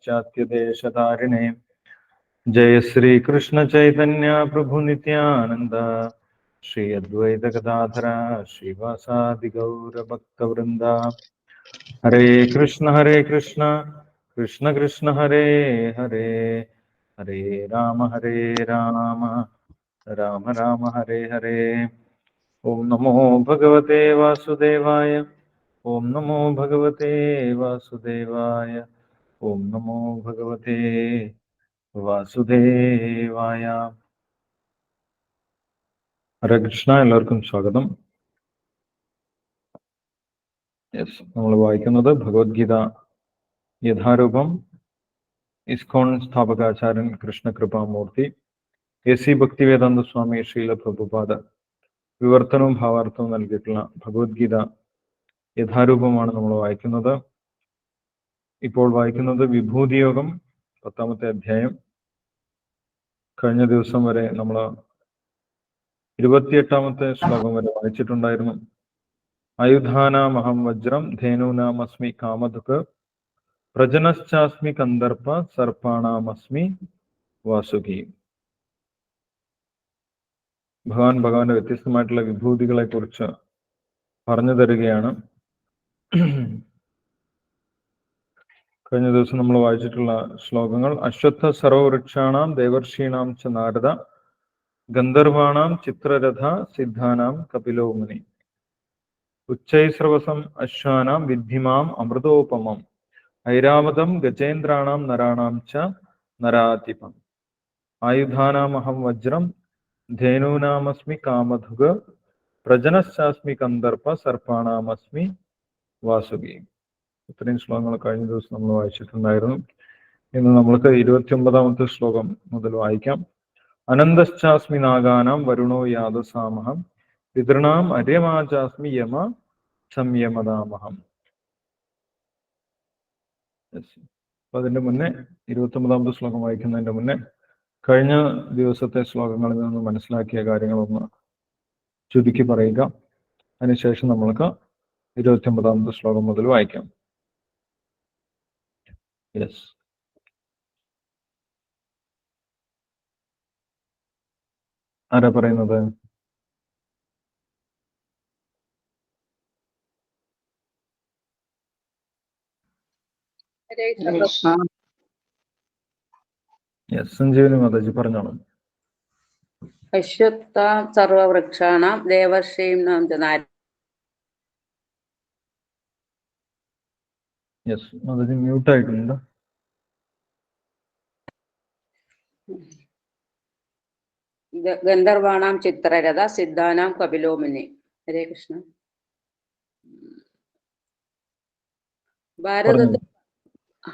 पाश्चात्यदेशधारिणे जय श्री कृष्ण चैतन्य प्रभु नित्यानंद श्री अद्वैत गदाधर श्रीवासादि गौर भक्तवृंद हरे कृष्ण कृष्ण कृष्ण हरे हरे हरे राम राम राम हरे हरे। ओम नमो भगवते वासुदेवाय। ओम नमो भगवते वासुदेवाय। ओम नमो भगवते വാസുദേവായ. ഹരേ കൃഷ്ണ. എല്ലാവർക്കും സ്വാഗതം. നമ്മൾ വായിക്കുന്നത് ഭഗവത്ഗീത യഥാരൂപം ഇസ്കോൺ സ്ഥാപകാചാര്യൻ കൃഷ്ണകൃപാമൂർത്തി AC ഭക്തിവേദാന്ത സ്വാമി ശ്രീല പ്രഭുപാദ വിവർത്തനവും ഭാവാർത്ഥവും നൽകിയിട്ടുള്ള ഭഗവത്ഗീത യഥാരൂപമാണ് നമ്മൾ വായിക്കുന്നത്. ഇപ്പോൾ വായിക്കുന്നത് വിഭൂതിയോഗം 10ാമത്തെ അധ്യായം. കഴിഞ്ഞ ദിവസം വരെ നമ്മൾ 28ാമത്തെ ശ്ലോകം വരെ വായിച്ചിട്ടുണ്ടായിരുന്നു. ആയുധാനാമഹം വജ്രം ധേനൂനാമസ്മി കാമധുക് പ്രജനശ്ചാസ്മി കന്ദർപ്പ സർപ്പാണാമസ്മി വാസുകി. ഭഗവാന്റെ വ്യത്യസ്തമായിട്ടുള്ള വിഭൂതികളെ കുറിച്ച് പറഞ്ഞു തരികയാണ്. കഴിഞ്ഞ ദിവസം നമ്മൾ വായിച്ചിട്ടുള്ള ശ്ലോകങ്ങൾ: അശ്വത്ഥ സർവവൃക്ഷാണാം ദേവർഷീണാം ച നാരദ ഗന്ധർവാണാം ചിത്രരഥ സിദ്ധാനാം കപിലോ മുനി ഉച്ചൈസ്രവസം അശ്വാനാം വിദ്ധിമാം അമൃതോപമം ഐരാവതം ഗജേന്ദ്രാണാം നരാണാം ച നരാധിപം. ആയുധാനാമഹം വജ്രം ധേനൂനാമസ്മി കാമധുക് പ്രജനശ്ചാസ്മി കന്ദർപ്പ സർപ്പാണാമസ്മി വാസുകി. ഇത്രയും ശ്ലോകങ്ങൾ കഴിഞ്ഞ ദിവസം നമ്മൾ വായിച്ചിട്ടുണ്ടായിരുന്നു. ഇന്ന് നമ്മൾക്ക് 29ാമത്തെ ശ്ലോകം മുതൽ വായിക്കാം. അനന്തശ്ചാസ്മി നാഗാനാം വരുണോ യാദസാമഹം പിതൃണാം അര്യമാചാസ്മി യമ സംയമതാമഹം. അപ്പൊ അതിന്റെ മുന്നേ 29ാമത്തെ ശ്ലോകം വായിക്കുന്നതിന്റെ മുന്നേ കഴിഞ്ഞ ദിവസത്തെ ശ്ലോകങ്ങളിൽ നിന്ന് മനസ്സിലാക്കിയ കാര്യങ്ങളൊന്ന് ചുരുക്കി പറയുക. അതിനുശേഷം നമ്മൾക്ക് 29ാമത്തെ ശ്ലോകം മുതൽ വായിക്കാം. ആരാ പറയുന്നത്? സഞ്ജീവനി മാതാജി പറഞ്ഞോളൂ. അശ്വത്ഥാം സർവവൃക്ഷാണാം ദേവർഷീണാം ച നാരദ. മാതാജി മ്യൂട്ട് ആയിട്ടുണ്ട്. ഗന്ധർവാണാം ചിത്രരഥ സിദ്ധാനാം കപിലോ മുനി. ഹരേ കൃഷ്ണ. ഭാരതത്തിൽ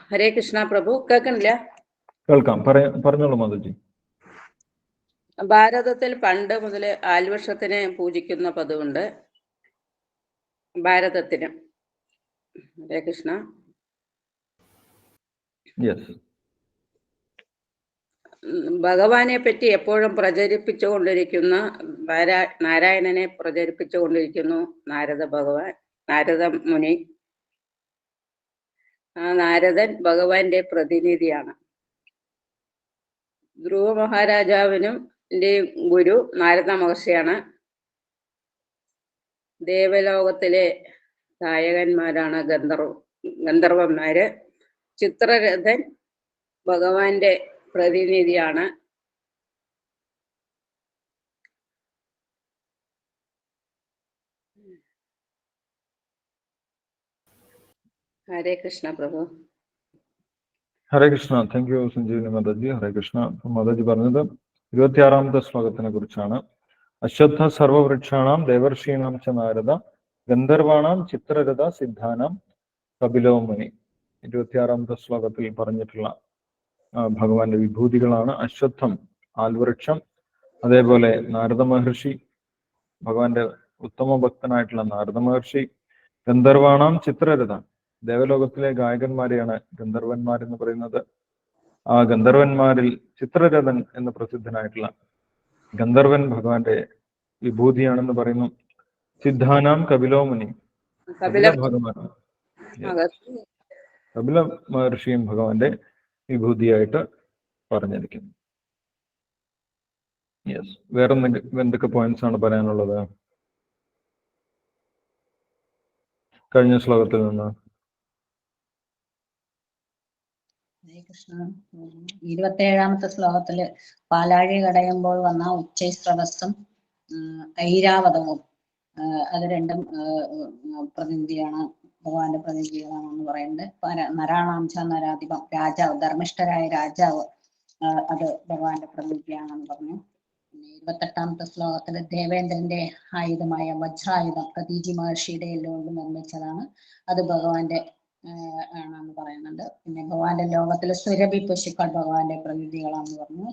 ഹരേ കൃഷ്ണ പ്രഭു കേൾക്കണില്ല? കേൾക്കാം, പറഞ്ഞോളൂ മാതാജി. ഭാരതത്തിൽ പണ്ട് മുതല് ആൽവൃക്ഷത്തിനെ പൂജിക്കുന്ന പതിവുണ്ട് ഭാരതത്തിന്. ഹരേ കൃഷ്ണ. ഭഗവാനെ പറ്റി എപ്പോഴും പ്രചരിപ്പിച്ചുകൊണ്ടിരിക്കുന്ന നാരായണനെ പ്രചരിപ്പിച്ചുകൊണ്ടിരിക്കുന്നു നാരദ മുനി. ആ നാരദൻ ഭഗവാന്റെ പ്രതിനിധിയാണ്. ധ്രുവ മഹാരാജാവിനും ഗുരു നാരദ മഹർഷിയാണ്. ദേവലോകത്തിലെ ഗായകന്മാരാണ് ഗന്ധർവന്മാര്. ചിത്രരഥൻ ഭഗവാന്റെ പ്രതിനിധിയാണ്. ഹരേ കൃഷ്ണ പ്രഭു. ഹരേ കൃഷ്ണ. Thank you Sanjeevani Mataji. ഹരേ കൃഷ്ണ. മാതാജി പറഞ്ഞത് 26ാമത്തെ ശ്ലോകത്തിനെ കുറിച്ചാണ്. അശ്വത്ഥ സർവവൃക്ഷാണാം ദേവർഷീണാം ച നാരദ ഗന്ധർവാണാം ചിത്രരഥ സിദ്ധാനാം കപിലോ മുനി. 26ാമത്തെ ശ്ലോകത്തിൽ പറഞ്ഞിട്ടുള്ള ഭഗവാന്റെ വിഭൂതികളാണ് അശ്വത്ഥം, ആൽവൃക്ഷം, അതേപോലെ നാരദ മഹർഷി, ഭഗവാന്റെ ഉത്തമ ഭക്തനായിട്ടുള്ള നാരദ മഹർഷി, ഗന്ധർവാണാം ചിത്രരഥ, ദേവലോകത്തിലെ ഗായകന്മാരെയാണ് ഗന്ധർവന്മാരെന്ന് പറയുന്നത്. ആ ഗന്ധർവന്മാരിൽ ചിത്രരഥൻ എന്ന് പ്രസിദ്ധനായിട്ടുള്ള ഗന്ധർവൻ ഭഗവാന്റെ വിഭൂതിയാണെന്ന് പറയുന്നു. സിദ്ധാനാം കപിലോ മുനി, കപില ഭഗവാൻ, കപില മഹർഷിയും ഭഗവാന്റെ വിഭൂതിയായിട്ട് പറഞ്ഞിരിക്കുന്നു. യെസ്, വേറെ എന്തൊക്കെ പോയിന്റ്സ് ആണ് പറയാനുള്ളത് കഴിഞ്ഞ ശ്ലോകത്തിൽ നിന്ന്? ഹരേ കൃഷ്ണ. 27ാമത്തെ ശ്ലോകത്തില് പാലാഴി കടയുമ്പോൾ വന്ന ഉച്ചൈസ്രവസ്സും ഐരാവതവും അത് രണ്ടും പ്രതിനിധിയാണ്, ഭഗവാന്റെ പ്രതിനിധികളാണെന്ന് പറയുന്നത്. നരാണാംശ നരാധിപം, രാജാവ്, ധർമ്മിഷ്ഠരായ രാജാവ്, അത് ഭഗവാന്റെ പ്രതിനിധിയാണെന്ന് പറഞ്ഞു. പിന്നെ 28ാമത്തെ ശ്ലോകത്തില് ദേവേന്ദ്രന്റെ ആയുധമായ വജ്രായുധം പ്രതീജി മഹർഷിയുടെ എല്ലുകൊണ്ട് നിർമ്മിച്ചതാണ്, അത് ഭഗവാന്റെ ആണെന്ന് പറയുന്നുണ്ട്. പിന്നെ ഭഗവാന്റെ ലോകത്തിലെ സുരഭി പശുക്കൾ ഭഗവാന്റെ പ്രതിനിധികളാണെന്ന് പറഞ്ഞു.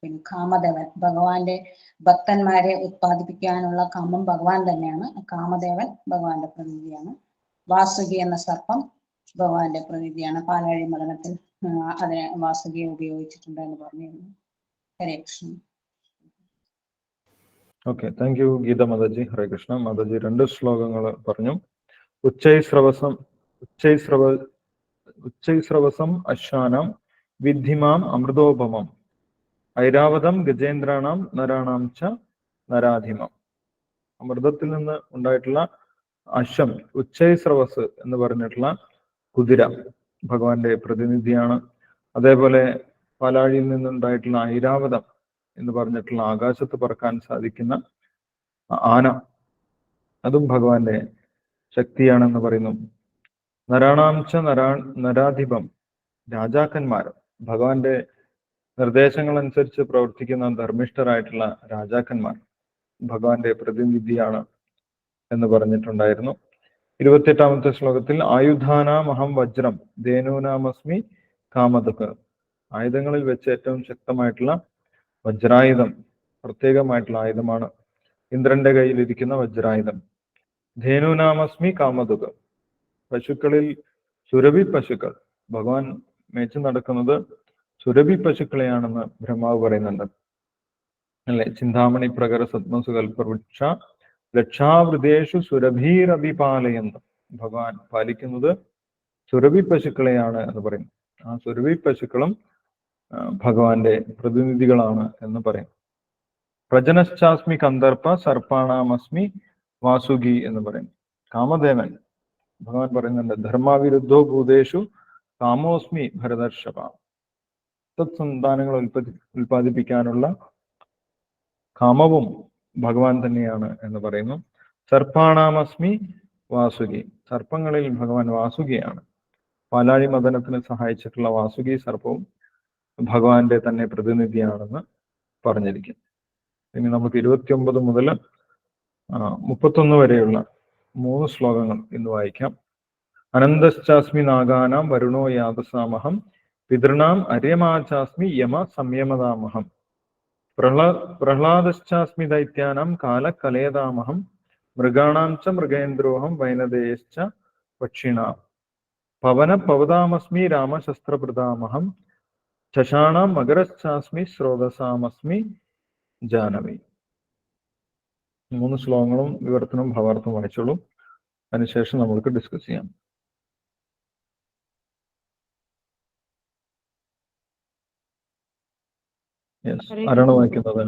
പിന്നെ കാമദേവൻ, ഭഗവാന്റെ ഭക്തന്മാരെ ഉത്പാദിപ്പിക്കാനുള്ള കാമം ഭഗവാൻ തന്നെയാണ്. കാമദേവൻ ഭഗവാന്റെ പ്രതിനിധിയാണ്. വാസുകി എന്ന സർപ്പം ഭഗവാന്റെ പ്രതിനിധിയാണ്. പാലാഴി മദനത്തിൽ അതിനെ വാസുകിയെ ഉപയോഗിച്ചിട്ടുണ്ട് എന്ന് പറഞ്ഞിരുന്നു. Hare Krishna. Okay, thank you Geetha Mataji. Hare Krishna. Mataji 2 ശ്ലോകങ്ങൾ പറഞ്ഞു. ഉച്ചൈസ്രവസം അശ്വാനം വിദ്ധിമാം അമൃതോപമം ഐരാവതം ഗജേന്ദ്രാണാം നരാണാം ച നരാധിമം. അമൃതത്തിൽ നിന്ന് ഉണ്ടായിട്ടുള്ള അശ്വം, ഉച്ചൈസ്രവസ് എന്ന് പറഞ്ഞിട്ടുള്ള കുതിര ഭഗവാന്റെ പ്രതിനിധിയാണ്. അതേപോലെ പാലാഴിയിൽ നിന്നുണ്ടായിട്ടുള്ള ഐരാവതം എന്ന് പറഞ്ഞിട്ടുള്ള ആകാശത്ത് പറക്കാൻ സാധിക്കുന്ന ആന, അതും ഭഗവാന്റെ ശക്തിയാണെന്ന് പറയുന്നു. നരാണാംശ നരാധിപം, രാജാക്കന്മാർ, ഭഗവാന്റെ നിർദ്ദേശങ്ങൾ അനുസരിച്ച് പ്രവർത്തിക്കുന്ന ധർമ്മിഷ്ഠരായിട്ടുള്ള രാജാക്കന്മാർ ഭഗവാന്റെ പ്രതിനിധിയാണ് എന്ന് പറഞ്ഞിട്ടുണ്ടായിരുന്നു. 28ാമത്തെ ശ്ലോകത്തിൽ ആയുധാനാമഹം വജ്രം ധേനൂനാമസ്മി കാമധുക്, ആയുധങ്ങളിൽ വെച്ച് ഏറ്റവും ശക്തമായിട്ടുള്ള വജ്രായുധം, പ്രത്യേകമായിട്ടുള്ള ആയുധമാണ് ഇന്ദ്രന്റെ കയ്യിലിരിക്കുന്ന വജ്രായുധം. ധേനൂനാമസ്മി കാമധുക്, പശുക്കളിൽ സുരഭി പശുക്കൾ, ഭഗവാൻ മേച്ചു നടക്കുന്നത് സുരഭി പശുക്കളെയാണെന്ന് ബ്രഹ്മാവ് പറയുന്നുണ്ട് അല്ലെ. ചിന്താമണി പ്രകര സത്മസുകൽപവൃക്ഷ ലക്ഷാവൃതേഷു സുരഭീരഭിപാലയെന്ന്, ഭഗവാൻ പാലിക്കുന്നത് സുരഭി പശുക്കളെയാണ് എന്ന് പറയുന്നു. ആ സുരഭി പശുക്കളും ഭഗവാന്റെ പ്രതിനിധികളാണ് എന്ന് പറയും. പ്രജനശ്ചാസ്മി കന്ദർപ്പ സർപ്പാണാമസ്മി വാസുകി എന്ന് പറയും. കാമദേവൻ, ഭഗവാൻ പറയുന്നുണ്ട് ധർമ്മവിരുദ്ധോ ഭൂതേഷു കാമോസ്മി ഭരതർഷഭ, സന്താനങ്ങൾ ഉൽപ്പാദിപ്പിക്കാനുള്ള കാമവും ഭഗവാൻ തന്നെയാണ് എന്ന് പറയുന്നു. സർപ്പാണാമസ്മി വാസുകി, സർപ്പങ്ങളിൽ ഭഗവാൻ വാസുകിയാണ്. പാലാഴി മദനത്തിന് സഹായിച്ചിട്ടുള്ള വാസുകി സർപ്പവും ഭഗവാന്റെ തന്നെ പ്രതിനിധിയാണെന്ന് പറഞ്ഞിരിക്കും. ഇനി നമുക്ക് 29 മുതൽ 31 വരെയുള്ള 3 ശ്ലോകങ്ങൾ ഇന്ന് വായിക്കാം. അനന്തശ്ചാസ്മി നാഗാനാം വരുണോ യാതസാമഹം പിതൃണാം അര്യമാചാസ്മി യമ സംയമതാമഹം പ്രഹ്ലാദശ്ചാസ്മി ദൈത്യാനാം കാലകലയതാമഹം മൃഗാണാം ച മൃഗേന്ദ്രോഹം വൈനതേയശ്ച പക്ഷിണാം പവനപവതാമസ്മി രാമശസ്ത്രപ്രദാമഹം ശശാണാം മകരശ്ചാസ്മി സ്രോതസാമസ്മി ജാനവി. 3 ശ്ലോകങ്ങളും വിവർത്തനവും ഭാവാർത്ഥവും വായിച്ചോളൂ. അതിനുശേഷം നമുക്ക് ഡിസ്കസ് ചെയ്യാം. ആരാണ് വായിക്കുന്നത്?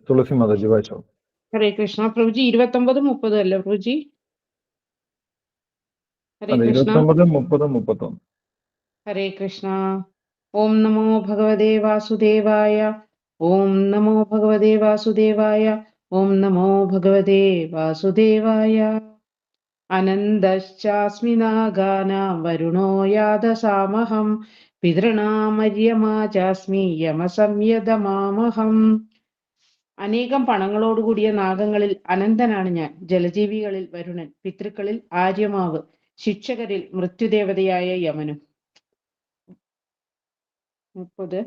തുളസി മാതാജി വായിച്ചോളൂ. ഹരേ കൃഷ്ണ. പ്രഭുജി 29, 30 അല്ലേ പ്രഭുജി? ഹരേ കൃഷ്ണ. 29, 30, 31. ഹരേ കൃഷ്ണ. ഓം നമോ ഭഗവതേ വാസുദേവായ. ഓം നമോ ഭഗവതേ വാസുദേവായ. ഓം നമോ ഭഗവതേ വാസുദേവായ. അനന്തശ്ചാസ്മി നാഗാനാം വരുണോ യാതസാമഹം പിതൃണാമര്യമാചാസ്മി യമസംയതമാമഹം. അനേകം പണങ്ങളോടുകൂടിയ നാഗങ്ങളിൽ അനന്തനാണ് ഞാൻ. ജലജീവികളിൽ വരുണൻ, പിതൃക്കളിൽ ആര്യമാവ്, ശിക്ഷകരിൽ മൃത്യുദേവതയായ യമനും. 30.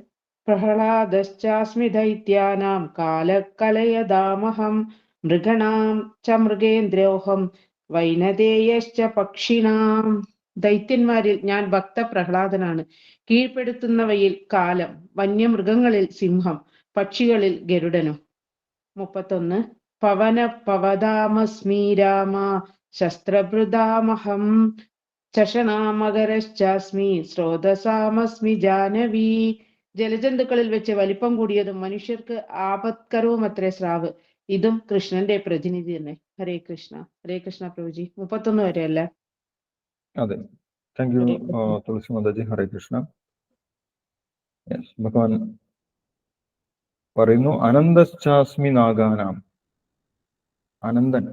പ്രഹ്ലാദശ്ചാസ്മി ദൈത്യാനാം കാലകലയതാമഹം മൃഗണാം ച മൃഗേന്ദ്രോഹം വൈനതേയശ്ച പക്ഷിണാം. ദൈത്യന്മാരിൽ ഞാൻ ഭക്ത പ്രഹ്ലാദനാണ്. കീഴ്പ്പെടുത്തുന്നവയിൽ കാലം, വന്യമൃഗങ്ങളിൽ സിംഹം, പക്ഷികളിൽ ഗരുഡനും. 31. പവന പവതാമസ്മി രാമ ശസ്ത്രഭൃതാമഹം ചഷണാമകരശ്ചാസ്മി സ്രോതസാമസ്മി ജാനവി. ജലജന്തുക്കളിൽ വെച്ച് വലിപ്പം കൂടിയതും മനുഷ്യർക്ക് ആപത്കരവും അത്രേ സ്രാവ്. ഇതും കൃഷ്ണന്റെ പ്രതിനിധി തന്നെ. ഹരേ കൃഷ്ണ പ്രഭുജി. 31 വരെ അല്ലേ? അതെ. താങ്ക് യു തുളസി മാതാജി. ഹരേ കൃഷ്ണ. ഭഗവാൻ പറയുന്നു, അനന്തശ്ചാസ്മി നാഗാനാം. അനന്തൻ,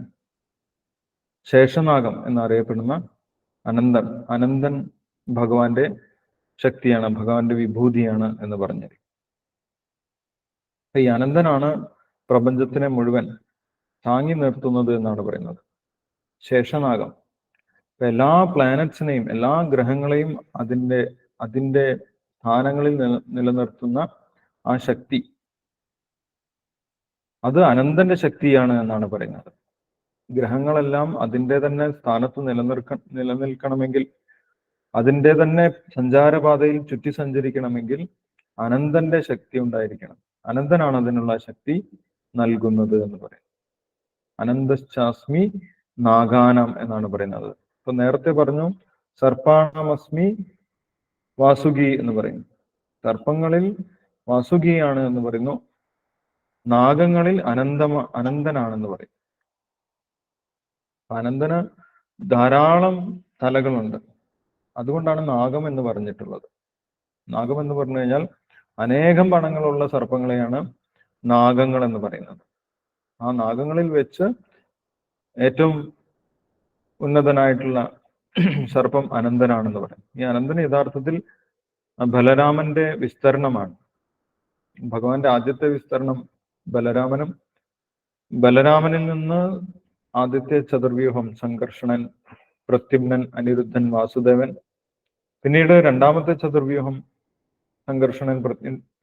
ശേഷനാഗം എന്നറിയപ്പെടുന്ന അനന്തൻ ഭഗവാന്റെ ശക്തിയാണ്, ഭഗവാന്റെ വിഭൂതിയാണ് എന്ന് പറഞ്ഞത്. ഈ അനന്തനാണ് പ്രപഞ്ചത്തിനെ മുഴുവൻ താങ്ങി നിർത്തുന്നത് എന്നാണ് പറയുന്നത്. ശേഷനാഗം എല്ലാ പ്ലാനറ്റ്സിനെയും, എല്ലാ ഗ്രഹങ്ങളെയും അതിൻ്റെ സ്ഥാനങ്ങളിൽ നിലനിർത്തുന്ന ആ ശക്തി, അത് അനന്തന്റെ ശക്തിയാണ് എന്നാണ് പറയുന്നത്. ഗ്രഹങ്ങളെല്ലാം അതിൻ്റെ തന്നെ സ്ഥാനത്ത് നിലനിൽക്കണമെങ്കിൽ, അതിൻ്റെ തന്നെ സഞ്ചാരപാതയിൽ ചുറ്റി സഞ്ചരിക്കണമെങ്കിൽ അനന്തന്റെ ശക്തി ഉണ്ടായിരിക്കണം. അനന്തനാണ് അതിനുള്ള ശക്തി നൽകുന്നത് എന്ന് പറയും. അനന്തശ്ചാസ്മി നാഗാനം എന്നാണ് പറയുന്നത്. ഇപ്പൊ നേരത്തെ പറഞ്ഞു സർപ്പാണമസ്മി വാസുകി എന്ന് പറയുന്നു. സർപ്പങ്ങളിൽ വാസുകിയാണ് എന്ന് പറയുന്നു. നാഗങ്ങളിൽ അനന്തനാണെന്ന് പറയും. അനന്തന് ധാരാളം തലകളുണ്ട്. അതുകൊണ്ടാണ് നാഗം എന്ന് പറഞ്ഞിട്ടുള്ളത്. നാഗം എന്ന് പറഞ്ഞു കഴിഞ്ഞാൽ അനേകം പണങ്ങളുള്ള സർപ്പങ്ങളെയാണ് നാഗങ്ങൾ എന്ന് പറയുന്നത്. ആ നാഗങ്ങളിൽ വെച്ച് ഏറ്റവും ഉന്നതനായിട്ടുള്ള സർപ്പം അനന്തനാണെന്ന് പറയും. ഈ അനന്തൻ യഥാർത്ഥത്തിൽ ബലരാമന്റെ വിസ്തരണമാണ്. ഭഗവാന്റെ ആദ്യത്തെ വിസ്തരണം ബലരാമനിൽ നിന്ന് ആദ്യത്തെ ചതുർവ്യൂഹം സംഘർഷണൻ, പ്രത്യുമ്നൻ, അനിരുദ്ധൻ, വാസുദേവൻ. പിന്നീട് രണ്ടാമത്തെ ചതുർവ്യൂഹം സംഘർഷണൻ,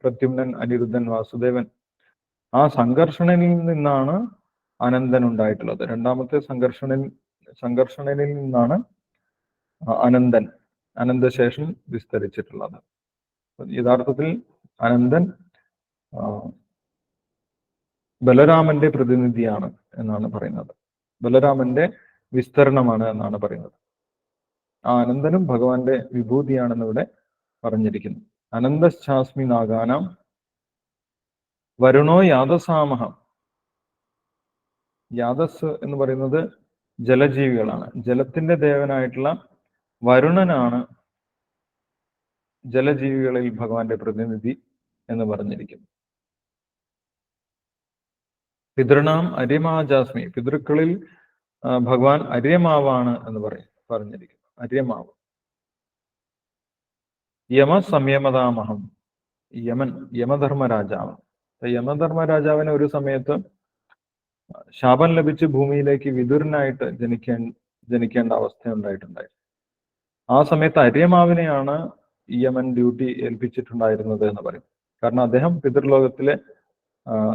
പ്രത്യുമ്നൻ, അനിരുദ്ധൻ, വാസുദേവൻ. ആ സംഘർഷണനിൽ നിന്നാണ് അനന്തൻ ഉണ്ടായിട്ടുള്ളത്. രണ്ടാമത്തെ സംഘർഷണനിൽ നിന്നാണ് അനന്തശേഷം വിസ്തരിച്ചിട്ടുള്ളത്. യഥാർത്ഥത്തിൽ അനന്തൻ ബലരാമന്റെ പ്രതിനിധിയാണ് എന്നാണ് പറയുന്നത്. ബലരാമന്റെ വിസ്തരണമാണ് എന്നാണ് പറയുന്നത്. ആ അനന്തനും ഭഗവാന്റെ വിഭൂതിയാണെന്ന് ഇവിടെ പറഞ്ഞിരിക്കുന്നു. അനന്തശ്ചാസ്മി നാഗാനാം വരുണോ യാദസാമഹം. യാദസ് എന്ന് പറയുന്നത് ജലജീവികളാണ്. ജലത്തിന്റെ ദേവനായിട്ടുള്ള വരുണനാണ് ജലജീവികളിൽ ഭഗവാന്റെ പ്രതിനിധി എന്ന് പറഞ്ഞിരിക്കുന്നു. പിതൃണാം അര്യമാജാസ്മി. പിതൃക്കളിൽ ഭഗവാൻ അര്യമാവാണ് എന്ന് പറഞ്ഞിരിക്കുന്നു. അര്യമാവ്. യമ സംയമതാമഹം. യമധർമ്മരാജാവ്. യമധർമ്മരാജാവിന് ഒരു സമയത്ത് ശാപം ലഭിച്ച് ഭൂമിയിലേക്ക് വിതുരനായിട്ട് ജനിക്കേണ്ട അവസ്ഥ ഉണ്ടായിട്ടുണ്ടായിരുന്നു. ആ സമയത്ത് അര്യമാവിനെയാണ് യമൻ ഡ്യൂട്ടി ഏൽപ്പിച്ചിട്ടുണ്ടായിരുന്നത് എന്ന് പറയും. കാരണം അദ്ദേഹം പിതൃലോകത്തിലെ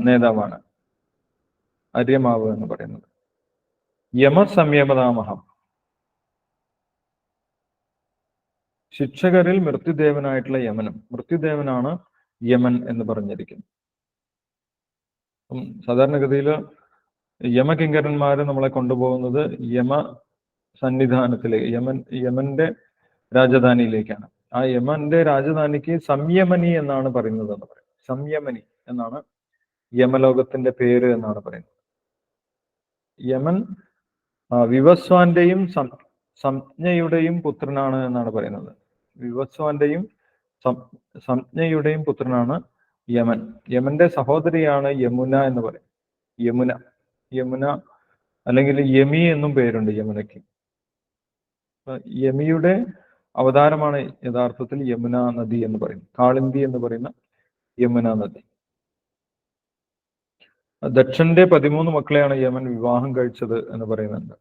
നേതാവാണ്, അര്യമാവ് എന്ന് പറയുന്നത്. യമ സംയമതാമഹം. ശിക്ഷകരിൽ മൃത്യുദേവനായിട്ടുള്ള യമനും. മൃത്യുദേവനാണ് യമൻ എന്ന് പറഞ്ഞിരിക്കുന്നു. സാധാരണഗതിയിൽ യമകിങ്കരന്മാര് നമ്മളെ കൊണ്ടുപോകുന്നത് യമ സന്നിധാനത്തിലേക്ക്, യമന്റെ രാജധാനിയിലേക്കാണ്. ആ യമന്റെ രാജധാനിക്ക് സംയമനി എന്നാണ് പറയുന്നത് എന്ന് പറയും. സംയമനി എന്നാണ് യമലോകത്തിന്റെ പേര് എന്നാണ് പറയുന്നത്. യമൻ വിവസ്വാന്റെയും സംജ്ഞയുടെയും പുത്രനാണ് എന്നാണ് പറയുന്നത്. വിവസ്വാന്റെയും സംജ്ഞയുടെയും പുത്രനാണ് യമൻ. യമന്റെ സഹോദരിയാണ് യമുന എന്ന് പറയും. യമുന അല്ലെങ്കിൽ യമി എന്നും പേരുണ്ട് യമുനയ്ക്ക്. യമിയുടെ അവതാരമാണ് യഥാർത്ഥത്തിൽ യമുന നദി എന്ന് പറയുന്നത്. കാളിന്തി എന്ന് പറയുന്ന യമുന നദി. ദക്ഷന്റെ 13 മക്കളെയാണ് യമൻ വിവാഹം കഴിച്ചത് എന്ന് പറയുന്നുണ്ട്.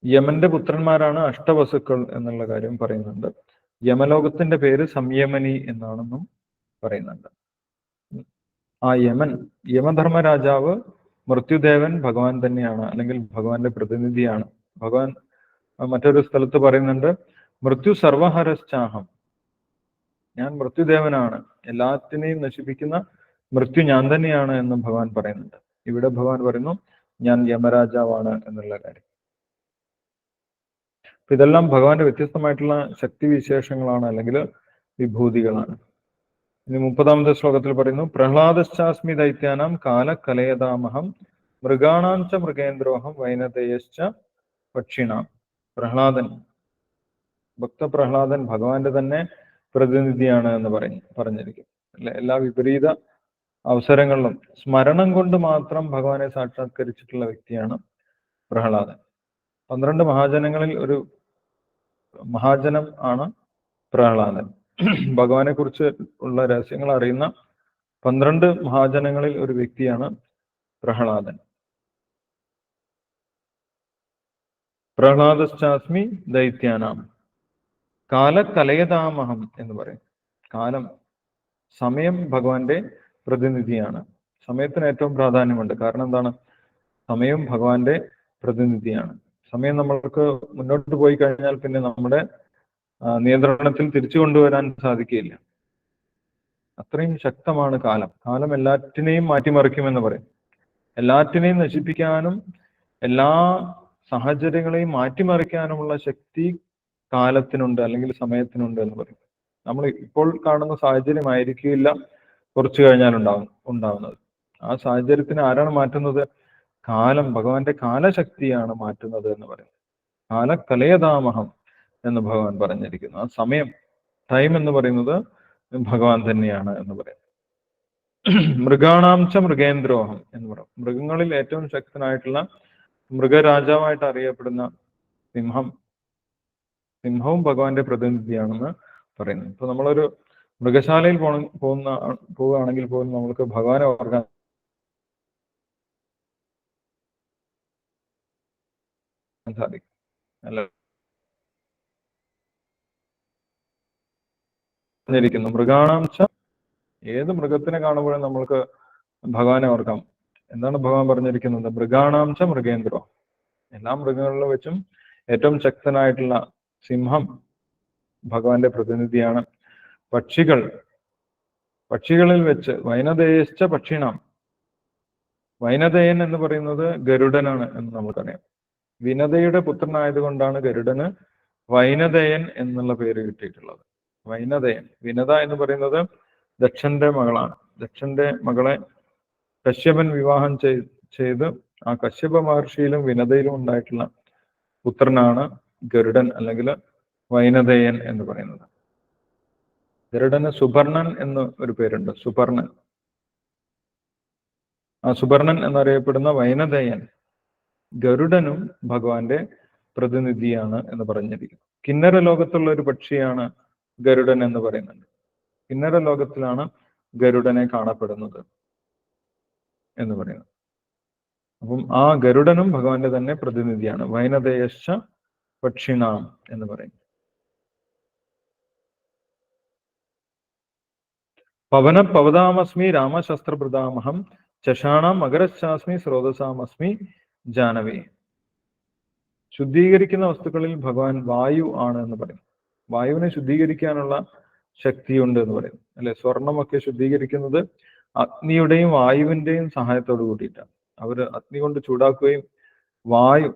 യമന്റെ പുത്രന്മാരാണ് അഷ്ടവസുക്കൾ എന്നുള്ള കാര്യം പറയുന്നുണ്ട്. യമലോകത്തിന്റെ പേര് സംയമനി എന്നാണെന്നും പറയുന്നുണ്ട്. ആ യമധർമ്മ രാജാവ് മൃത്യുദേവൻ ഭഗവാൻ തന്നെയാണ്, അല്ലെങ്കിൽ ഭഗവാന്റെ പ്രതിനിധിയാണ്. ഭഗവാൻ മറ്റൊരു സ്ഥലത്ത് പറയുന്നുണ്ട്, മൃത്യു സർവഹരശ്ചാഹം. ഞാൻ മൃത്യുദേവനാണ്, എല്ലാത്തിനെയും നശിപ്പിക്കുന്ന മൃത്യു ഞാൻ തന്നെയാണ് എന്ന് ഭഗവാൻ പറയുന്നുണ്ട്. ഇവിടെ ഭഗവാൻ പറയുന്നു ഞാൻ യമരാജാവാണ് എന്നുള്ള കാര്യം. ഇതെല്ലാം ഭഗവാന്റെ വ്യത്യസ്തമായിട്ടുള്ള ശക്തിവിശേഷങ്ങളാണ്, അല്ലെങ്കിൽ വിഭൂതികളാണ്. ഇനി 30ാമത്തെ ശ്ലോകത്തിൽ പറയുന്നു, പ്രഹ്ലാദശ്ചാസ്മി ദൈത്യാനാം കാലകലയതാമഹം മൃഗാണാം ച മൃഗേന്ദ്രോഹം വൈനതയശ്ച പക്ഷിണാം. പ്രഹ്ലാദൻ, ഭക്തപ്രഹ്ലാദൻ ഭഗവാന്റെ തന്നെ പ്രതിനിധിയാണ് എന്ന് പറഞ്ഞിരിക്കും. എല്ലാ വിപരീത അവസരങ്ങളിലും സ്മരണം കൊണ്ട് മാത്രം ഭഗവാനെ സാക്ഷാത്കരിച്ചിട്ടുള്ള വ്യക്തിയാണ് പ്രഹ്ലാദൻ. 12 മഹാജനങ്ങളിൽ ഒരു മഹാജനം ആണ് പ്രഹ്ലാദൻ. ഭഗവാനെ കുറിച്ച് ഉള്ള രഹസ്യങ്ങൾ അറിയുന്ന 12 മഹാജനങ്ങളിൽ ഒരു വ്യക്തിയാണ് പ്രഹ്ലാദൻ. പ്രഹ്ലാദശ്ചാസ്മി ദൈത്യാനാം കാലകലയതാമഹം എന്ന് പറയും. കാലം, സമയം ഭഗവാന്റെ പ്രതിനിധിയാണ്. സമയത്തിന് ഏറ്റവും പ്രാധാന്യമുണ്ട്. കാരണം എന്താണ്? സമയം ഭഗവാന്റെ പ്രതിനിധിയാണ്. സമയം നമ്മൾക്ക് മുന്നോട്ട് പോയി കഴിഞ്ഞാൽ പിന്നെ നമ്മുടെ നിയന്ത്രണത്തിൽ തിരിച്ചു കൊണ്ടുവരാൻ സാധിക്കില്ല. അത്രയും ശക്തമാണ് കാലം. കാലം എല്ലാറ്റിനെയും മാറ്റിമറിക്കുമെന്ന് പറയും. എല്ലാറ്റിനെയും നശിപ്പിക്കാനും എല്ലാ സാഹചര്യങ്ങളെയും മാറ്റിമറിക്കാനുമുള്ള ശക്തി കാലത്തിനുണ്ട്, അല്ലെങ്കിൽ സമയത്തിനുണ്ട് എന്ന് പറയും. നമ്മൾ ഇപ്പോൾ കാണുന്ന സാഹചര്യമായിരിക്കില്ല കുറച്ചു കഴിഞ്ഞാൽ ഉണ്ടാവുന്നത്. ആ സാഹചര്യത്തിന് ആരാണ് മാറ്റുന്നത്? കാലം, ഭഗവാന്റെ കാലശക്തിയാണ് മാറ്റുന്നത് എന്ന് പറയും. കാലകലയതാമഹം എന്ന് ഭഗവാൻ പറഞ്ഞിരിക്കുന്നു. ആ സമയം, ടൈം എന്ന് പറയുന്നത് ഭഗവാൻ തന്നെയാണ് എന്ന് പറയും. മൃഗാണാംച മൃഗേന്ദ്രോഹം എന്ന് പറയും. മൃഗങ്ങളിൽ ഏറ്റവും ശക്തനായിട്ടുള്ള മൃഗരാജാവായിട്ട് അറിയപ്പെടുന്ന സിംഹവും ഭഗവാന്റെ പ്രതിനിധിയാണെന്ന് പറയുന്നു. ഇപ്പൊ നമ്മളൊരു മൃഗശാലയിൽ പോവുകയാണെങ്കിൽ പോലും നമ്മൾക്ക് ഭഗവാനെ ഓർക്കാൻ സാധിക്കും അല്ല. മൃഗാണാംശ, ഏത് മൃഗത്തിനെ കാണുമ്പോഴും നമ്മൾക്ക് ഭഗവാനെ ഓർക്കാം. എന്താണ് ഭഗവാൻ പറഞ്ഞിരിക്കുന്നത്? മൃഗാണാംശ മൃഗേന്ദ്രോ. എല്ലാ മൃഗങ്ങളിലും വെച്ചും ഏറ്റവും ശക്തനായിട്ടുള്ള സിംഹം ഭഗവാന്റെ പ്രതിനിധിയാണ്. പക്ഷികളിൽ വെച്ച് വൈനതേയശ്ച പക്ഷിണാം. വൈനതേയൻ എന്ന് പറയുന്നത് ഗരുഡനാണ് എന്ന് നമുക്കറിയാം. വിനതയുടെ പുത്രനായതുകൊണ്ടാണ് ഗരുഡന് വൈനതേയൻ എന്നുള്ള പേര് കിട്ടിയിട്ടുള്ളത്. വൈനതേയൻ, വിനത എന്ന് പറയുന്നത് ദക്ഷന്റെ മകളാണ്. ദക്ഷന്റെ മകളെ കശ്യപൻ വിവാഹം ചെയ്ത് ആ കശ്യപ മഹർഷിയിലും വിനതയിലും ഉണ്ടായിട്ടുള്ള പുത്രനാണ് ഗരുഡൻ, അല്ലെങ്കിൽ വൈനതേയൻ എന്ന് പറയുന്നത്. ഗരുഡന് സുപർണൻ എന്ന് ഒരു പേരുണ്ട്. സുപർണൻ. ആ സുപർണൻ എന്നറിയപ്പെടുന്ന വൈനതേയൻ ഗരുഡനും ഭഗവാന്റെ പ്രതിനിധിയാണ് എന്ന് പറഞ്ഞിരിക്കുന്നു. കിന്നര ലോകത്തുള്ള ഒരു പക്ഷിയാണ് ഗരുഡൻ എന്ന് പറയുന്നുണ്ട്. കിന്നര ലോകത്തിലാണ് ഗരുഡനെ കാണപ്പെടുന്നത് എന്ന് പറയുന്നത്. അപ്പം ആ ഗരുഡനും ഭഗവാന്റെ തന്നെ പ്രതിനിധിയാണ്. വൈനതേയശ്ച പക്ഷിണാം എന്ന് പറയും. പവതാമസ്മി രാമശസ്ത്രഭൃതാമഹം ചഷാണാം മകരശ്ചാസ്മി സ്രോതസാമസ്മി ജാനവി. ശുദ്ധീകരിക്കുന്ന വസ്തുക്കളിൽ ഭഗവാൻ വായു ആണ് എന്ന് പറയും. വായുവിനെ ശുദ്ധീകരിക്കാനുള്ള ശക്തിയുണ്ട് എന്ന് പറയും അല്ലെ. സ്വർണമൊക്കെ ശുദ്ധീകരിക്കുന്നത് അഗ്നിയുടെയും വായുവിന്റെയും സഹായത്തോട് കൂടിയിട്ടാണ്. അവര് അഗ്നി കൊണ്ട് ചൂടാക്കുകയും വായു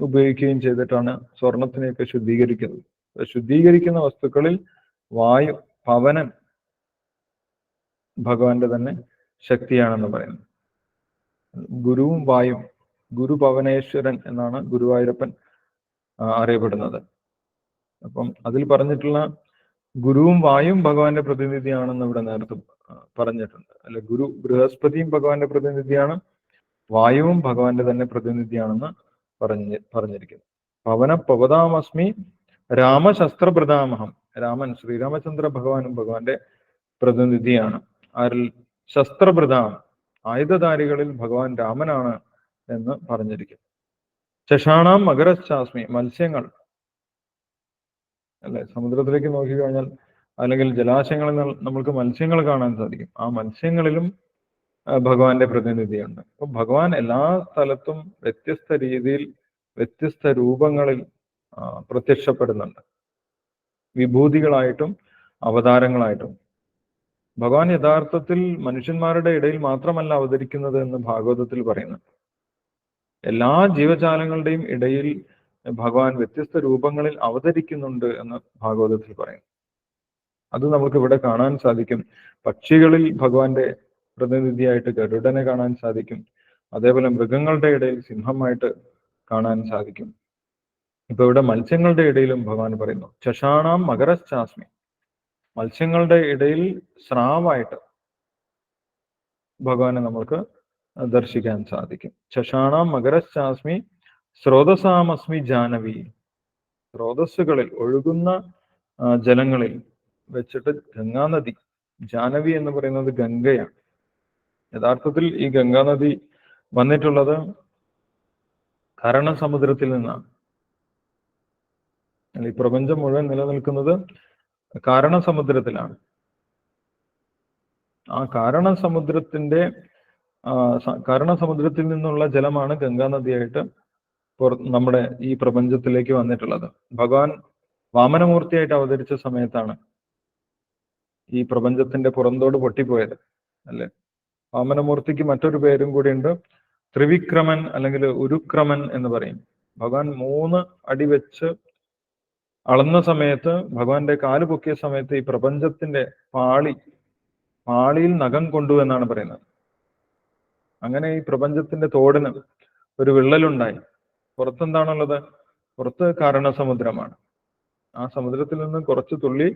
ഉപയോഗിക്കുകയും ചെയ്തിട്ടാണ് സ്വർണത്തിനെയൊക്കെ ശുദ്ധീകരിക്കുന്നത്. ശുദ്ധീകരിക്കുന്ന വസ്തുക്കളിൽ വായു, പവനൻ ഭഗവാന്റെ തന്നെ ശക്തിയാണെന്ന് പറയുന്നു. ഗുരുവും വായും, ഗുരു പവനേശ്വരൻ എന്നാണ് ഗുരുവായൂരപ്പൻ അറിയപ്പെടുന്നത്. അപ്പം അതിൽ പറഞ്ഞിട്ടുള്ള ഗുരുവും വായും ഭഗവാന്റെ പ്രതിനിധിയാണെന്ന് ഇവിടെ നേരത്തെ പറഞ്ഞിട്ടുണ്ട് അല്ലെ. ഗുരു ബൃഹസ്പതിയും ഭഗവാന്റെ പ്രതിനിധിയാണ്, വായുവും ഭഗവാന്റെ തന്നെ പ്രതിനിധിയാണെന്ന് പറഞ്ഞിരിക്കുന്നു. പവതാമസ്മി രാമശസ്ത്രഭൃതാമഹം. രാമൻ, ശ്രീരാമചന്ദ്ര ഭഗവാനും ഭഗവാന്റെ പ്രതിനിധിയാണ്. ആരിൽ? ശസ്ത്രഭൃതാം, ആയുധധാരികളിൽ ഭഗവാൻ രാമനാണ് എന്ന് പറഞ്ഞിരിക്കുന്നു. ചഷാണാം മകരശ്ചാസ്മി, മത്സ്യങ്ങൾ അല്ലെ. സമുദ്രത്തിലേക്ക് നോക്കിക്കഴിഞ്ഞാൽ അല്ലെങ്കിൽ ജലാശയങ്ങളിൽ നമ്മൾക്ക് മത്സ്യങ്ങൾ കാണാൻ സാധിക്കും. ആ മത്സ്യങ്ങളിലും ഭഗവാന്റെ പ്രതിനിധിയുണ്ട്. അപ്പൊ ഭഗവാൻ എല്ലാ സ്ഥലത്തും വ്യത്യസ്ത രീതിയിൽ, വ്യത്യസ്ത രൂപങ്ങളിൽ പ്രത്യക്ഷപ്പെടുന്നുണ്ട്. വിഭൂതികളായിട്ടും അവതാരങ്ങളായിട്ടും. ഭഗവാൻ യഥാർത്ഥത്തിൽ മനുഷ്യന്മാരുടെ ഇടയിൽ മാത്രമല്ല അവതരിക്കുന്നത് എന്ന് ഭാഗവതത്തിൽ പറയുന്നുണ്ട്. എല്ലാ ജീവജാലങ്ങളുടെയും ഇടയിൽ ഭഗവാൻ വ്യത്യസ്ത രൂപങ്ങളിൽ അവതരിക്കുന്നുണ്ട് എന്ന് ഭാഗവതത്തിൽ പറയുന്നു. അത് നമുക്ക് ഇവിടെ കാണാൻ സാധിക്കും. പക്ഷികളിൽ ഭഗവാന്റെ പ്രതിനിധിയായിട്ട് ഗരുഡനെ കാണാൻ സാധിക്കും. അതേപോലെ മൃഗങ്ങളുടെ ഇടയിൽ സിംഹമായിട്ട് കാണാൻ സാധിക്കും. ഇപ്പൊ ഇവിടെ മത്സ്യങ്ങളുടെ ഇടയിലും ഭഗവാൻ പറയുന്നു ചഷാണാം മകരശ്ചാസ്മി. മത്സ്യങ്ങളുടെ ഇടയിൽ സ്രാവായിട്ട് ഭഗവാനെ നമ്മൾക്ക് ദർശിക്കാൻ സാധിക്കും. ചഷാണാം മകരശ്ചാസ്മി സ്രോതസാമസ്മി ജാനവി. സ്രോതസ്സുകളിൽ ഒഴുകുന്ന ജലങ്ങളിൽ വെച്ചിട്ട് ഗംഗാനദി, ജാനവി എന്ന് പറയുന്നത് ഗംഗയാണ്. യഥാർത്ഥത്തിൽ ഈ ഗംഗാനദി വന്നിട്ടുള്ളത് കാരണസമുദ്രത്തിൽ നിന്നാണ്. ഈ പ്രപഞ്ചം മുഴുവൻ നിലനിൽക്കുന്നത് കാരണസമുദ്രത്തിലാണ്. ആ കാരണസമുദ്രത്തിൽ നിന്നുള്ള ജലമാണ് ഗംഗാനദിയായിട്ട് നമ്മുടെ ഈ പ്രപഞ്ചത്തിലേക്ക് വന്നിട്ടുള്ളത്. ഭഗവാൻ വാമനമൂർത്തിയായിട്ട് അവതരിച്ച സമയത്താണ് ഈ പ്രപഞ്ചത്തിന്റെ പുറന്തോട് പൊട്ടിപ്പോയത്, അല്ലെ? വാമനമൂർത്തിക്ക് മറ്റൊരു പേരും കൂടി ഉണ്ട്, ത്രിവിക്രമൻ അല്ലെങ്കിൽ ഉരുക്രമൻ എന്ന് പറയും. ഭഗവാൻ 3 അടി വെച്ച് അളന്ന സമയത്ത്, ഭഗവാന്റെ കാല് പൊക്കിയ സമയത്ത് ഈ പ്രപഞ്ചത്തിന്റെ പാളിയിൽ നഖം കൊണ്ടു എന്നാണ് പറയുന്നത്. അങ്ങനെ ഈ പ്രപഞ്ചത്തിന്റെ തോടിന് ഒരു വിള്ളലുണ്ടായി. പുറത്തെന്താണുള്ളത്? പുറത്ത് കാരണസമുദ്രമാണ്. ആ സമുദ്രത്തിൽ നിന്ന് കുറച്ച് തുള്ളി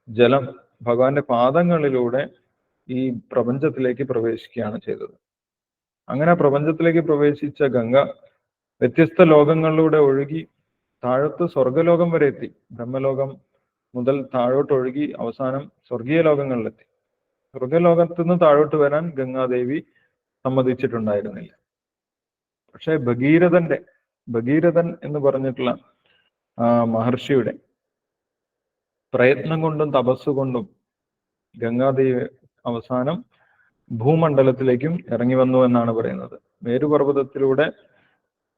ജലം ഭഗവാന്റെ പാദങ്ങളിലൂടെ ഈ പ്രപഞ്ചത്തിലേക്ക് പ്രവേശിക്കുകയാണ് ചെയ്തത്. അങ്ങനെ പ്രപഞ്ചത്തിലേക്ക് പ്രവേശിച്ച ഗംഗ വ്യത്യസ്ത ലോകങ്ങളിലൂടെ ഒഴുകി താഴത്ത് സ്വർഗലോകം വരെ എത്തി. ബ്രഹ്മലോകം മുതൽ താഴോട്ട് ഒഴുകി അവസാനം സ്വർഗീയ ലോകങ്ങളിലെത്തി. സ്വർഗലോകത്തു നിന്ന് താഴോട്ട് വരാൻ ഗംഗാദേവി സമ്മതിച്ചിട്ടുണ്ടായിരുന്നില്ല. പക്ഷെ ഭഗീരഥൻ എന്ന് പറഞ്ഞിട്ടുള്ള മഹർഷിയുടെ പ്രയത്നം കൊണ്ടും തപസ്സുകൊണ്ടും ഗംഗാദേവി അവസാനം ഭൂമണ്ഡലത്തിലേക്കും ഇറങ്ങി വന്നു എന്നാണ് പറയുന്നത്. മേരുപർവ്വതത്തിലൂടെ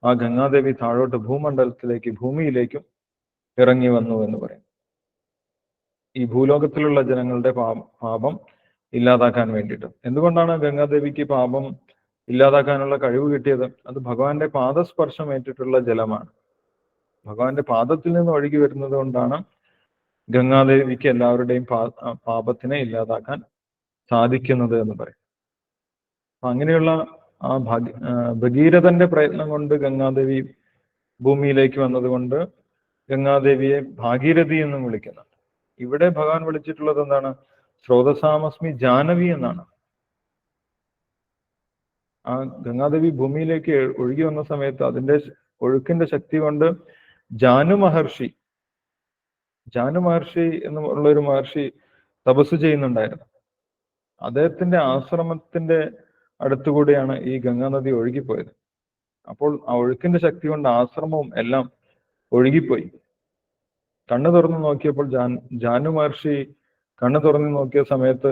ആ ഗംഗാദേവി താഴോട്ട് ഭൂമിയിലേക്കും ഇറങ്ങി വന്നു എന്ന് പറയും. ഈ ഭൂലോകത്തിലുള്ള ജനങ്ങളുടെ പാപം ഇല്ലാതാക്കാൻ വേണ്ടിയിട്ട്. എന്തുകൊണ്ടാണ് ഗംഗാദേവിക്ക് പാപം ഇല്ലാതാക്കാനുള്ള കഴിവ് കിട്ടിയത്? അത് ഭഗവാന്റെ പാദസ്പർശം ഏറ്റിട്ടുള്ള ജലമാണ്. ഭഗവാന്റെ പാദത്തിൽ നിന്ന് ഒഴുകി വരുന്നത് കൊണ്ടാണ് ഗംഗാദേവിക്ക് എല്ലാവരുടെയും പാപത്തിനെ ഇല്ലാതാക്കാൻ സാധിക്കുന്നത് എന്ന് പറയും. അങ്ങനെയുള്ള ആ ഭഗീരഥന്റെ പ്രയത്നം കൊണ്ട് ഗംഗാദേവി ഭൂമിയിലേക്ക് വന്നതുകൊണ്ട് ഗംഗാദേവിയെ ഭാഗീരഥി എന്നും വിളിക്കുന്നുണ്ട്. ഇവിടെ ഭഗവാൻ വിളിച്ചിട്ടുള്ളത് എന്താണ്? സ്രോതസാമസ്മി ജാനവി എന്നാണ്. ആ ഗംഗാദേവി ഭൂമിയിലേക്ക് ഒഴുകി വന്ന സമയത്ത് അതിന്റെ ഒഴുക്കിന്റെ ശക്തി കൊണ്ട് ജാനു മഹർഷി എന്നുള്ള ഒരു മഹർഷി തപസ് ചെയ്യുന്നുണ്ടായിരുന്നു. അദ്ദേഹത്തിന്റെ ആശ്രമത്തിന്റെ അടുത്തുകൂടിയാണ് ഈ ഗംഗാനദി ഒഴുകിപ്പോയത്. അപ്പോൾ ആ ഒഴുക്കിന്റെ ശക്തി കൊണ്ട് ആശ്രമവും എല്ലാം ഒഴുകിപ്പോയി. കണ്ണു തുറന്നു നോക്കിയപ്പോൾ ജാനു മഹർഷി കണ്ണു തുറന്നു നോക്കിയ സമയത്ത്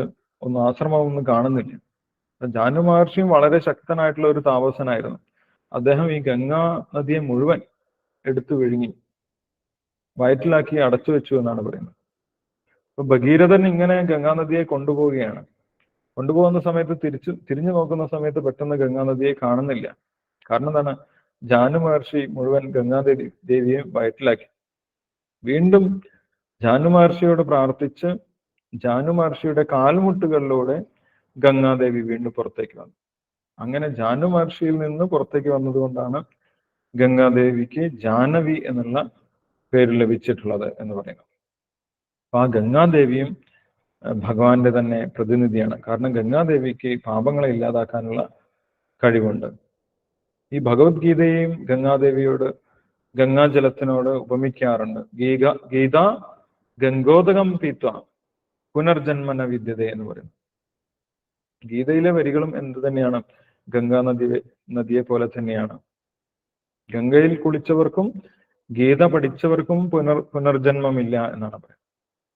ആശ്രമമൊന്നും കാണുന്നില്ല. ജാനു മഹർഷിയും വളരെ ശക്തനായിട്ടുള്ള ഒരു താപസനായിരുന്നു. അദ്ദേഹം ഈ ഗംഗാ നദിയെ മുഴുവൻ എടുത്തു വിഴുങ്ങി വയറ്റിലാക്കി അടച്ചു വെച്ചു എന്നാണ് പറയുന്നത്. അപ്പൊ ഭഗീരഥൻ ഇങ്ങനെ ഗംഗാനദിയെ കൊണ്ടുപോവുകയാണ്. കൊണ്ടുപോകുന്ന സമയത്ത് തിരിഞ്ഞു നോക്കുന്ന സമയത്ത് പെട്ടെന്ന് ഗംഗാനദിയെ കാണുന്നില്ല. കാരണം എന്താണ്? ജാനു മഹർഷി മുഴുവൻ ഗംഗാദേവിയെ വയറ്റിലാക്കി. വീണ്ടും ജാനു മഹർഷിയോട് പ്രാർത്ഥിച്ച് ജാനു മഹർഷിയുടെ കാൽമുട്ടുകളിലൂടെ ഗംഗാദേവി വീണ്ടും പുറത്തേക്ക് വന്നു. അങ്ങനെ ജാനു മഹർഷിയിൽ നിന്ന് പുറത്തേക്ക് വന്നതുകൊണ്ടാണ് ഗംഗാദേവിക്ക് ജാനവി എന്നുള്ള പേര് ലഭിച്ചിട്ടുള്ളത് എന്ന് പറയുന്നു. അപ്പൊ ആ ഗംഗാദേവിയും ഭഗവാന്റെ തന്നെ പ്രതിനിധിയാണ്. കാരണം ഗംഗാദേവിക്ക് പാപങ്ങളെ ഇല്ലാതാക്കാനുള്ള കഴിവുണ്ട്. ഈ ഭഗവത്ഗീതയെയും ഗംഗാജലത്തിനോട് ഉപമിക്കാറുണ്ട്. ഗീത ഗംഗോദകം പീത്വ പുനർജന്മന വിദ്യത എന്ന് പറയുന്നു. ഗീതയിലെ വരികളും എന്ത് തന്നെയാണ്? നദിയെ പോലെ തന്നെയാണ്. ഗംഗയിൽ കുളിച്ചവർക്കും ഗീത പഠിച്ചവർക്കും പുനർജന്മമില്ല എന്നാണ് പറയുന്നത്.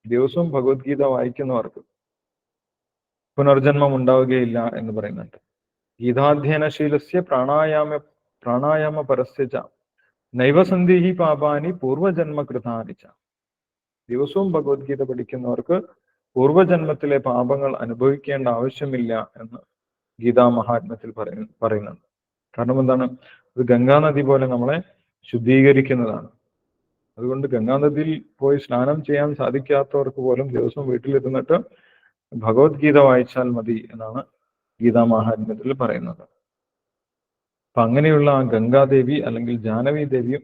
ദിവസവും ഭഗവത്ഗീത വായിക്കുന്നവർക്ക് പുനർജന്മം ഉണ്ടാവുകയില്ല എന്ന് പറയുന്നുണ്ട്. ഗീതാധ്യയനശീലസ്യ പ്രാണായാമ പരസ്യച നൈവസന്ധിഹി പാപാനി പൂർവജന്മ കൃതാനിച്ച. ദിവസവും ഭഗവത്ഗീത പഠിക്കുന്നവർക്ക് പൂർവജന്മത്തിലെ പാപങ്ങൾ അനുഭവിക്കേണ്ട ആവശ്യമില്ല എന്ന് ഗീതാ മഹാത്മ്യത്തിൽ പറയുന്നുണ്ട്. കാരണം എന്താണ്? ഇത് ഗംഗാനദി പോലെ നമ്മളെ ശുദ്ധീകരിക്കുന്നതാണ്. അതുകൊണ്ട് ഗംഗാനദിയിൽ പോയി സ്നാനം ചെയ്യാൻ സാധിക്കാത്തവർക്ക് പോലും ദിവസം വീട്ടിലിരുന്നിട്ട് ഭഗവത്ഗീത വായിച്ചാൽ മതി എന്നാണ് ഗീതാമാഹാത്മ്യത്തിൽ പറയുന്നത്. അപ്പൊ അങ്ങനെയുള്ള ആ ഗംഗാദേവി അല്ലെങ്കിൽ ജാനവി ദേവിയും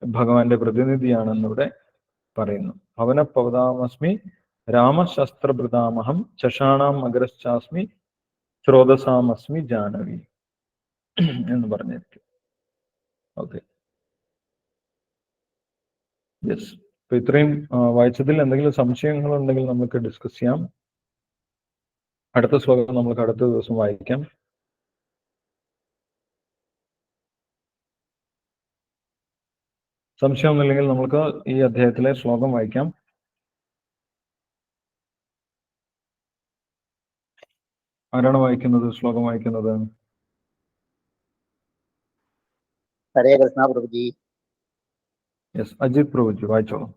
ഭഗവാന്റെ പ്രതിനിധിയാണെന്നിവിടെ പറയുന്നു. ഭവനപവതാമസ്മി രാമശസ്ത്രഭൃതാമഹം ചഷാണാം മകരശ്ചാസ്മി സ്രോതസാമസ്മി ജാനവി എന്ന് പറഞ്ഞിരിക്കും. Okay, yes. അപ്പൊ ഇത്രയും വായിച്ചതിൽ എന്തെങ്കിലും സംശയങ്ങൾ ഉണ്ടെങ്കിൽ നമുക്ക് ഡിസ്കസ് ചെയ്യാം. അടുത്ത ശ്ലോകം നമുക്ക് അടുത്ത ദിവസം വായിക്കാം. സംശയമൊന്നുമില്ലെങ്കിൽ നമുക്ക് ഈ അധ്യായത്തിലെ ശ്ലോകം വായിക്കാം. ആരാണ് വായിക്കുന്നത്, ശ്ലോകം വായിക്കുന്നത്? ഹരേ കൃഷ്ണ പ്രഭുജി. യെസ്, അജിത് പ്രഭുജി വായിച്ചോളൂ.